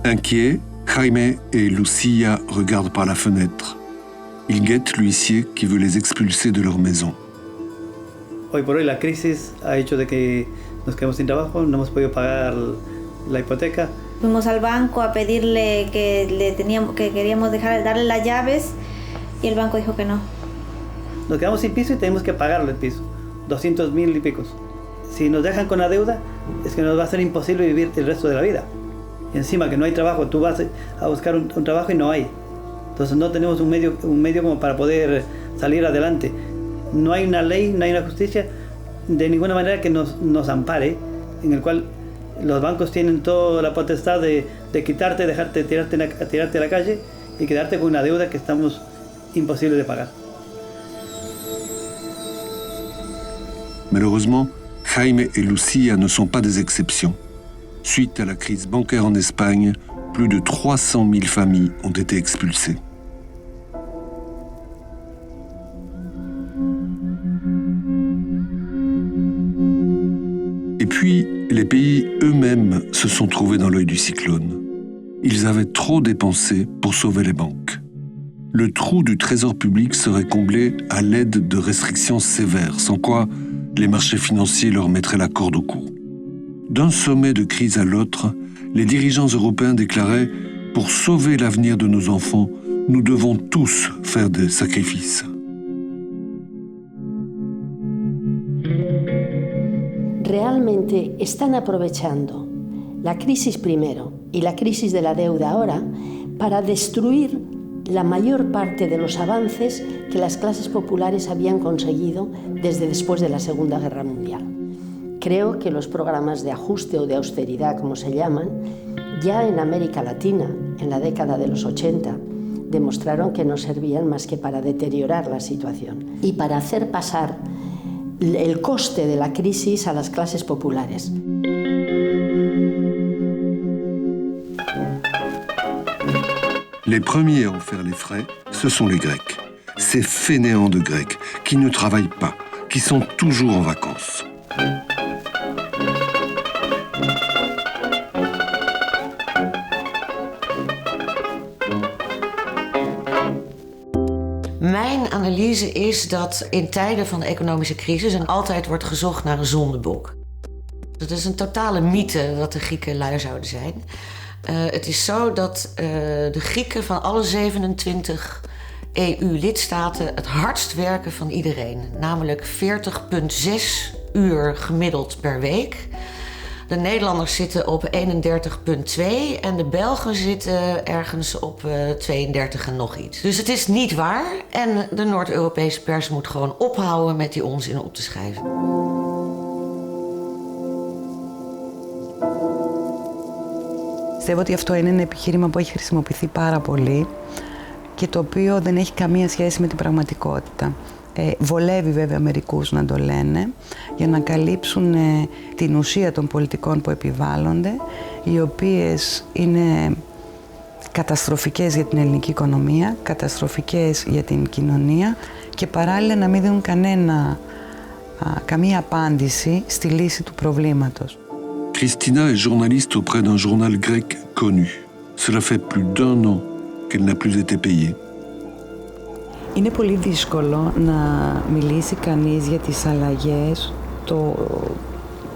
Inquiets, Jaime et Lucia regardent par la fenêtre. Ils guettent l'huissier qui veut les expulser de leur maison. Hoy por hoy la crisis ha hecho de que nos quedemos sin trabajo, no hemos podido pagar la hipoteca. Fuimos al banco a pedirle que queríamos darle las llaves y el banco dijo que no. Nos quedamos sin piso y tenemos que pagarle el piso, 200,000 y picos. Si nos dejan con la deuda, es que nos va a ser imposible vivir el resto de la vida. Y encima que no hay trabajo, tú vas a buscar un trabajo y no hay. Entonces no tenemos un medio como para poder salir adelante. No hay una ley, no hay una justicia de ninguna manera que nos ampare, en el cual los bancos tienen toda la potestad de quitarte, dejarte tirarte a la calle y quedarte con una deuda que estamos imposible de pagar. Malheureusement, Jaime et Lucia ne sont pas des exceptions. Suite à la crise bancaire en Espagne, plus de 300 000 familles ont été expulsées. Et puis, les pays eux-mêmes se sont trouvés dans l'œil du cyclone. Ils avaient trop dépensé pour sauver les banques. Le trou du trésor public serait comblé à l'aide de restrictions sévères, sans quoi les marchés financiers leur mettraient la corde au cou. D'un sommet de crise à l'autre, les dirigeants européens déclaraient « Pour sauver l'avenir de nos enfants, nous devons tous faire des sacrifices ». Realmente están aprovechando la crisis primero y la crisis de la deuda ahora para destruir la mayor parte de los avances que las clases populares habían conseguido desde después de la Segunda Guerra Mundial. Creo que los programas de ajuste o de austeridad, como se llaman, ya en América Latina, en la década de los 80, demostraron que no servían más que para deteriorar la situación y para hacer pasar el coste de la crisis a las clases populares. Les premiers à en faire les frais, ce sont les Grecs. Ces fainéants de Grecs qui ne travaillent pas, qui sont toujours en vacances. Mijn analyse is dat in tijden van de economische crisis er altijd wordt gezocht naar een zondebok. Het is een totale mythe dat de Grieken lui zouden zijn. Het is zo dat de Grieken van alle 27 EU-lidstaten het hardst werken van iedereen. Namelijk 40,6 uur gemiddeld per week. De Nederlanders zitten op 31,2 en de Belgen zitten ergens op 32 en nog iets. Dus het is niet waar en de Noord-Europese pers moet gewoon ophouden met die onzin op te schrijven. Πιστεύω ότι αυτό είναι ένα επιχείρημα που έχει χρησιμοποιηθεί πάρα πολύ και το οποίο δεν έχει καμία σχέση με την πραγματικότητα. Βολεύει βέβαια μερικούς να το λένε για να καλύψουν την ουσία των πολιτικών που επιβάλλονται, οι οποίες είναι καταστροφικές για την ελληνική οικονομία, καταστροφικές για την κοινωνία και παράλληλα να μην δίνουν καμία απάντηση στη λύση του προβλήματος. Christina est journaliste auprès d'un journal grec connu. Cela fait plus d'un an qu'elle n'a plus été payée. Είναι πολύ δύσκολο να μιλήσει κανείς για τις αλλαγές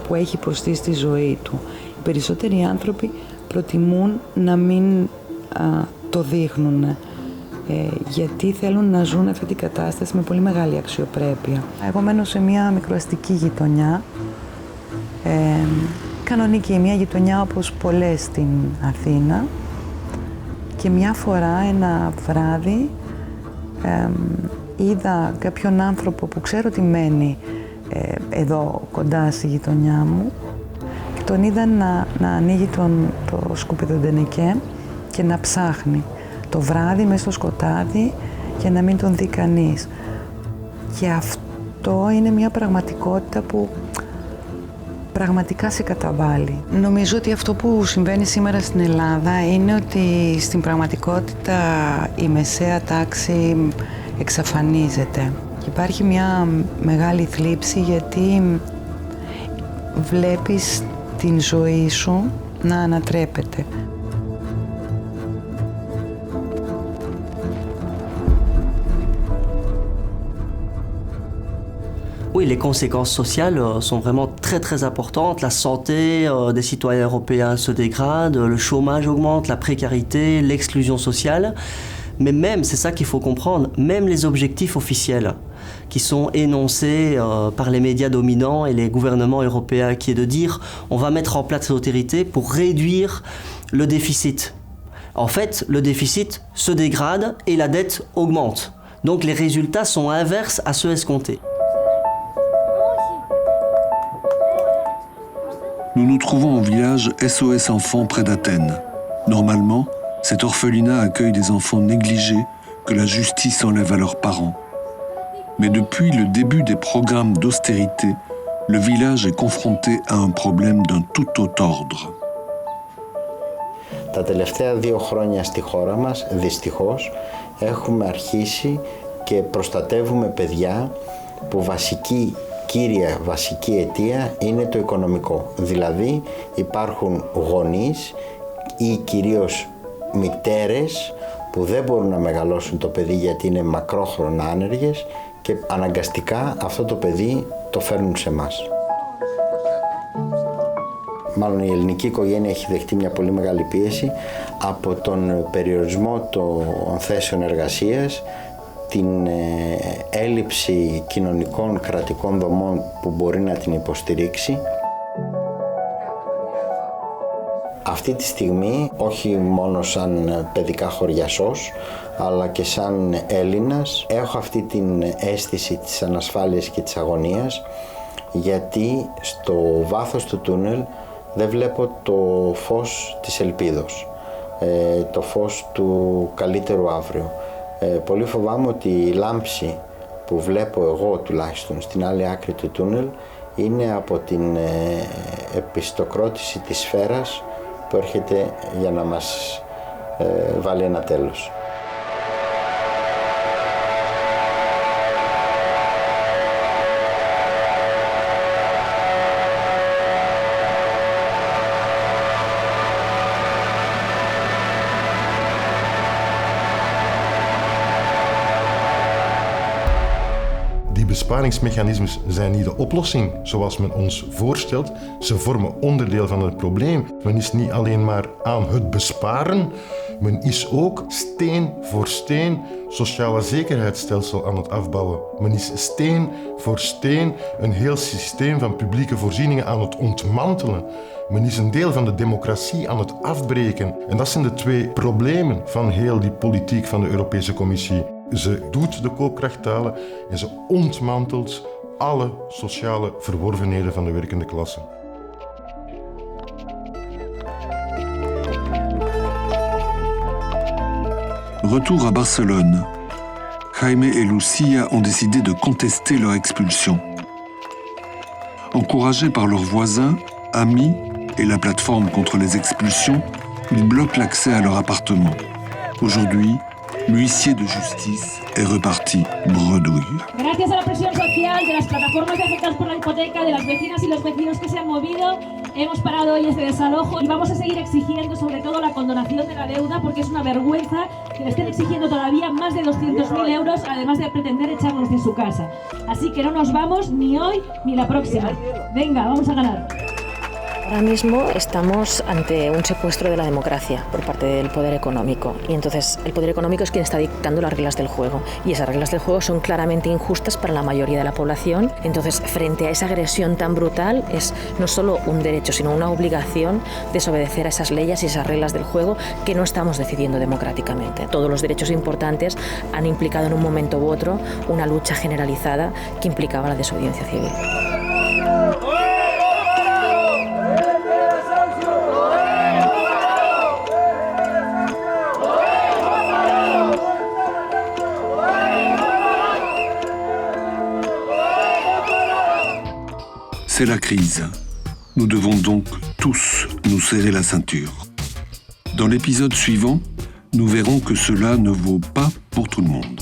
που έχει υποστεί στη ζωή του. Οι περισσότεροι άνθρωποι προτιμούν να μην το δείχνουν γιατί θέλουν να ζουν αυτή την κατάσταση με πολύ μεγάλη αξιοπρέπεια. Εγώ μένω σε μια μικροαστική γειτονιά, κανονική, μια γειτονιά όπως πολλές στην Αθήνα και μια φορά ένα βράδυ είδα κάποιον άνθρωπο που ξέρω ότι μένει εδώ κοντά στη γειτονιά μου και τον είδα να ανοίγει το σκουπιδοντενεκέ και να ψάχνει το βράδυ μέσα στο σκοτάδι για να μην τον δει κανείς. Και αυτό είναι μια πραγματικότητα που πραγματικά σε καταβάλει. Νομίζω ότι αυτό που συμβαίνει σήμερα στην Ελλάδα είναι ότι στην πραγματικότητα η μεσαία τάξη εξαφανίζεται. Υπάρχει μια μεγάλη θλίψη γιατί βλέπεις την ζωή σου να ανατρέπεται. Oui, les conséquences sociales sont vraiment très très importantes. La santé des citoyens européens se dégrade, le chômage augmente, la précarité, l'exclusion sociale. Mais même, c'est ça qu'il faut comprendre, même les objectifs officiels qui sont énoncés par les médias dominants et les gouvernements européens, qui est de dire on va mettre en place l'austérité pour réduire le déficit. En fait, le déficit se dégrade et la dette augmente. Donc les résultats sont inverses à ceux escomptés. Nous nous trouvons au village SOS Enfants près d'Athènes. Normalement, cet orphelinat accueille des enfants négligés que la justice enlève à leurs parents. Mais depuis le début des programmes d'austérité, le village est confronté à un problème d'un tout autre ordre. Τα τελευταία 2 χρόνια στη χώρα μας, δυστυχώς, έχουμε αρχίσει και προστατεύουμε παιδιά που κύρια βασική αιτία είναι το οικονομικό. Δηλαδή υπάρχουν γονείς ή κυρίως μητέρες που δεν μπορούν να μεγαλώσουν το παιδί γιατί είναι μακρόχρονα άνεργες και αναγκαστικά αυτό το παιδί το φέρνουν σε εμάς. Μάλλον η ελληνική οικογένεια έχει δεχτεί μια πολύ μεγάλη πίεση από τον περιορισμό των θέσεων εργασίας, την έλλειψη κοινωνικών κρατικών δομών που μπορεί να την υποστηρίξει. Αυτή τη στιγμή, όχι μόνο σαν παιδικά χωριασός, αλλά και σαν Έλληνας, έχω αυτή την αίσθηση της ανασφάλειας και της αγωνίας, γιατί στο βάθος του τούνελ δεν βλέπω το φως της ελπίδος, το φως του καλύτερου αύριο. Πολύ φοβάμαι ότι η λάμψη που βλέπω εγώ τουλάχιστον στην άλλη άκρη του τούνελ είναι από την επιστοκρότηση της σφαίρας που έρχεται για να μας βάλει ένα τέλος. Besparingsmechanismes zijn niet de oplossing zoals men ons voorstelt. Ze vormen onderdeel van het probleem. Men is niet alleen maar aan het besparen, men is ook steen voor steen sociale zekerheidsstelsel aan het afbouwen. Men is steen voor steen een heel systeem van publieke voorzieningen aan het ontmantelen. Men is een deel van de democratie aan het afbreken. En dat zijn de 2 problemen van heel die politiek van de Europese Commissie. Ze doet de koopkracht dalen en ze ontmantelt alle sociale verworvenheden van de werkende klasse. Retour à Barcelone. Jaime et Lucia ont décidé de contester leur expulsion. Encouragés par leurs voisins, amis et la plateforme contre les expulsions, ils bloquent l'accès à leur appartement. Aujourd'hui, l'huissier de justice est reparti bredouille. Gracias a la presión social de las plataformas de afectados por la hipoteca, de las vecinas y los vecinos que se han movido, hemos parado hoy este desalojo y vamos a seguir exigiendo sobre todo la condonación de la deuda, porque es una vergüenza que le estén exigiendo todavía más de 200.000 euros, además de pretender echarnos de su casa. Así que no nos vamos ni hoy ni la próxima. Venga, vamos a ganar. Ahora mismo estamos ante un secuestro de la democracia por parte del poder económico, y entonces el poder económico es quien está dictando las reglas del juego, y esas reglas del juego son claramente injustas para la mayoría de la población. Entonces, frente a esa agresión tan brutal, es no solo un derecho sino una obligación desobedecer a esas leyes y esas reglas del juego que no estamos decidiendo democráticamente. Todos los derechos importantes han implicado en un momento u otro una lucha generalizada que implicaba la desobediencia civil. C'est la crise. Nous devons donc tous nous serrer la ceinture. Dans l'épisode suivant, nous verrons que cela ne vaut pas pour tout le monde.